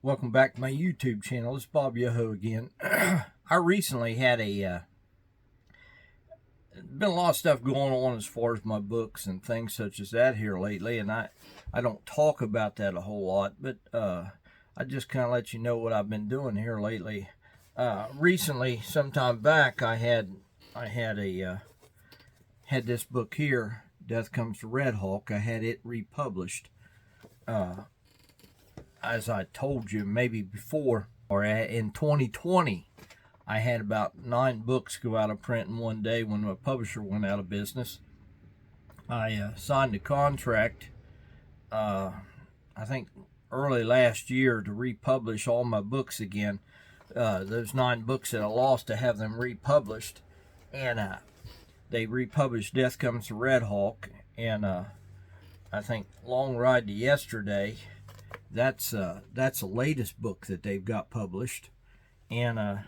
Welcome back to my YouTube channel. It's Bob Yoho again. I recently had been a lot of stuff going on as far as my books and things such as that here lately, and I don't talk about that a whole lot, but I just kind of let you know what I've been doing here lately. Recently, sometime back, I had this book here, Death Comes to Red Hawk. I had it republished. As I told you maybe before, or in 2020, I had about 9 books go out of print in one day when my publisher went out of business. I signed a contract, I think early last year, to republish all my books again. Those 9 books that I lost, to have them republished. And they republished Death Comes to Red Hawk, and I think Long Ride to Yesterday. That's the latest book that they've got published, and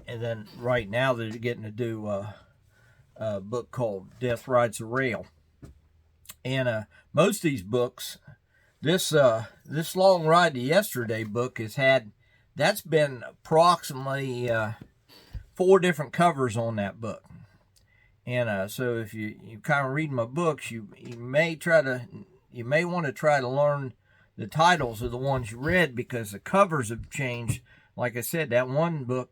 then right now they're getting to do a book called Death Rides the Rail. And most of these books, this Long Ride to Yesterday book that's been approximately 4 different covers on that book. And so if you kind of read my books, you may want to try to learn the titles of the ones you read, because the covers have changed. Like I said, that one book,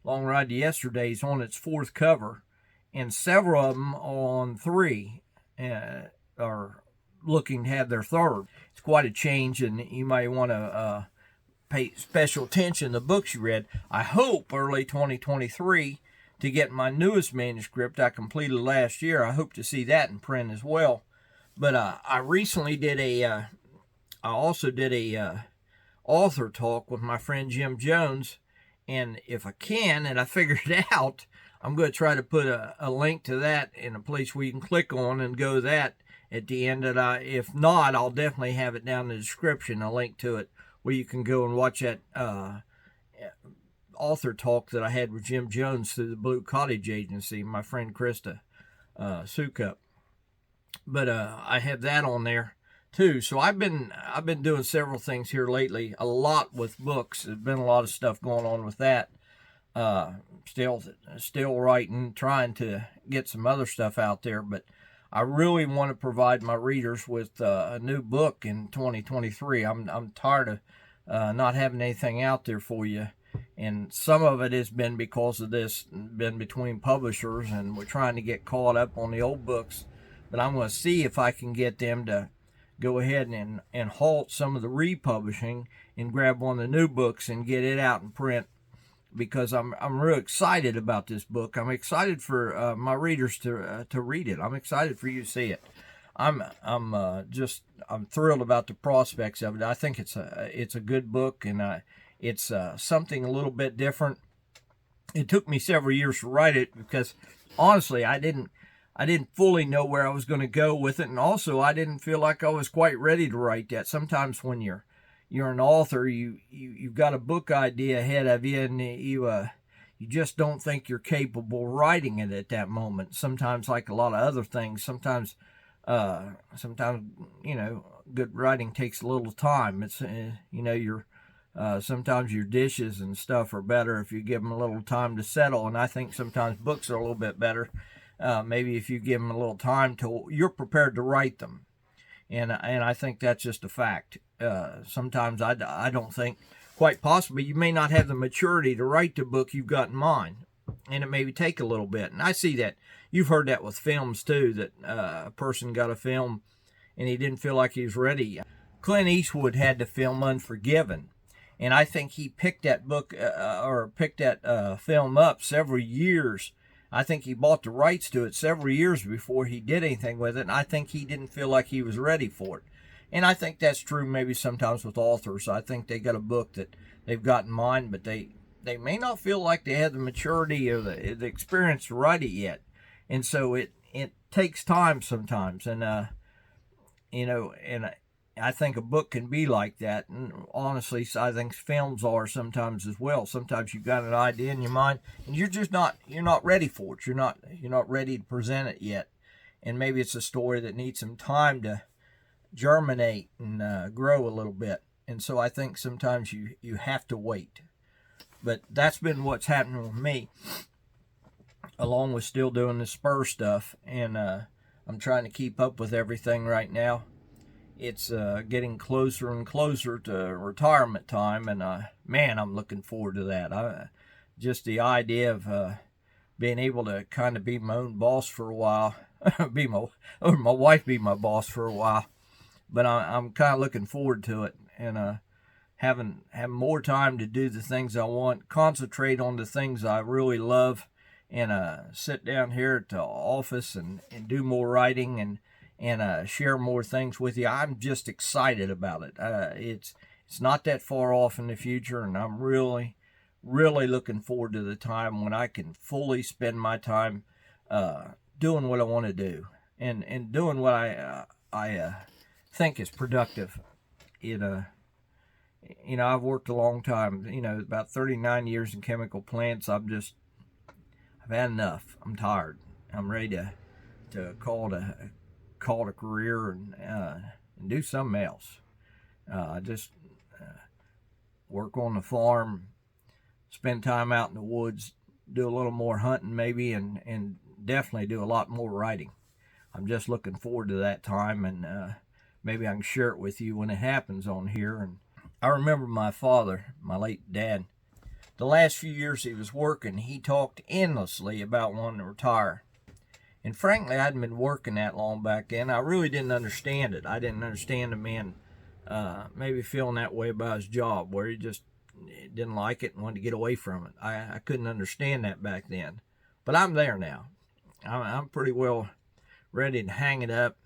Long Ride to Yesterday, is on its 4th cover, and several of them on 3 are looking to have their 3rd. It's quite a change, and you might want to pay special attention to the books you read. I hope early 2023 to get my newest manuscript I completed last year. I hope to see that in print as well. But I recently also did a author talk with my friend Jim Jones, and if I can, and I figured it out, I'm going to try to put a link to that in a place where you can click on and go to that at the end. If not, I'll definitely have it down in the description, a link to it, where you can go and watch that author talk that I had with Jim Jones through the Blue Cottage agency, my friend Krista Sukup. But I have that on there too. So I've been doing several things here lately. A lot with books. There's been a lot of stuff going on with that. Still writing, trying to get some other stuff out there. But I really want to provide my readers with a new book in 2023. I'm tired of not having anything out there for you. And some of it has been because of this, been between publishers, and we're trying to get caught up on the old books. But I'm going to see if I can get them to go ahead and halt some of the republishing and grab one of the new books and get it out in print, because I'm real excited about this book. I'm excited for my readers to read it. I'm excited for you to see it. I'm thrilled about the prospects of it. I think it's a good book, and it's something a little bit different. It took me several years to write it, because honestly, I didn't fully know where I was going to go with it, and also I didn't feel like I was quite ready to write that. Sometimes when you're an author, you've got a book idea ahead of you, and you just don't think you're capable of writing it at that moment. Sometimes, like a lot of other things, sometimes good writing takes a little time. It's sometimes your dishes and stuff are better if you give them a little time to settle, and I think sometimes books are a little bit better. Maybe if you give them a little time till you're prepared to write them, and I think that's just a fact. Sometimes I don't think, quite possibly, you may not have the maturity to write the book you've got in mind, and it may take a little bit. And I see that. You've heard that with films too, that a person got a film and he didn't feel like he was ready. Clint Eastwood had to film Unforgiven, and I think he picked that book film up several years. I think he bought the rights to it several years before he did anything with it, and I think he didn't feel like he was ready for it. And I think that's true maybe sometimes with authors. I think they got a book that they've got in mind, but they may not feel like they have the maturity or the experience to write it yet. And so it takes time sometimes. And, I think a book can be like that, and honestly, I think films are sometimes as well. Sometimes you've got an idea in your mind, and you're not ready for it. You're not ready to present it yet, and maybe it's a story that needs some time to germinate and grow a little bit. And so I think sometimes you have to wait. But that's been what's happening with me, along with still doing the spur stuff. And I'm trying to keep up with everything right now. It's getting closer and closer to retirement time, and man, I'm looking forward to that. Just the idea of being able to kind of be my own boss for a while, or my wife be my boss for a while. But I'm kind of looking forward to it, and having more time to do the things I want, concentrate on the things I really love, and sit down here at the office and do more writing and share more things with you. I'm just excited about it. It's not that far off in the future, and I'm really looking forward to the time when I can fully spend my time doing what I want to do and doing what I think is productive. I've worked a long time. About 39 years in chemical plants. I've had enough. I'm tired. I'm ready to call it a career and do something else. Just work on the farm, spend time out in the woods, do a little more hunting maybe, and definitely do a lot more writing. I'm just looking forward to that time, and maybe I can share it with you when it happens on here. And I remember my father, my late dad, the last few years he was working, he talked endlessly about wanting to retire. And frankly, I hadn't been working that long back then. I really didn't understand it. I didn't understand a man maybe feeling that way about his job, where he just didn't like it and wanted to get away from it. I couldn't understand that back then. But I'm there now. I'm pretty well ready to hang it up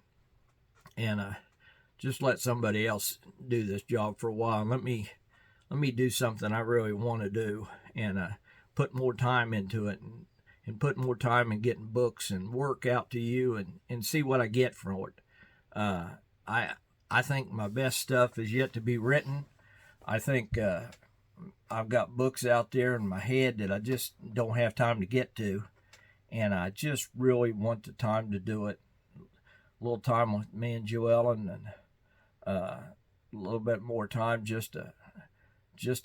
and just let somebody else do this job for a while. Let me do something I really want to do, and put more time into it, and put more time in getting books and work out to you and see what I get from it. I think my best stuff is yet to be written. I think I've got books out there in my head that I just don't have time to get to, and I just really want the time to do it. A little time with me and Joellen, and a little bit more time just to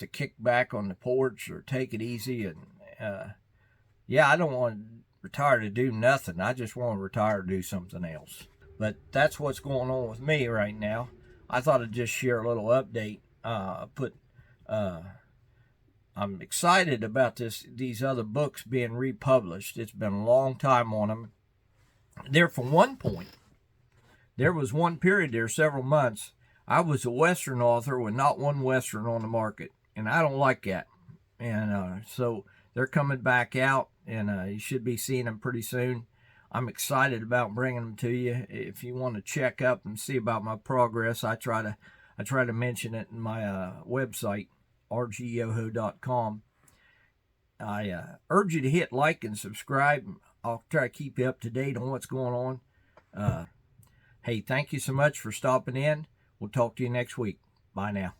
kick back on the porch or take it easy. And I don't want to retire to do nothing. I just want to retire to do something else. But that's what's going on with me right now. I thought I'd just share a little update. I'm excited about these other books being republished. It's been a long time on them. There was one period there, several months, I was a Western author with not one Western on the market, and I don't like that. And so they're coming back out, and you should be seeing them pretty soon. I'm excited about bringing them to you. If you want to check up and see about my progress, I try to mention it in my website, rgyoho.com. I urge you to hit like and subscribe. I'll try to keep you up to date on what's going on. Hey, thank you so much for stopping in. We'll talk to you next week. Bye now.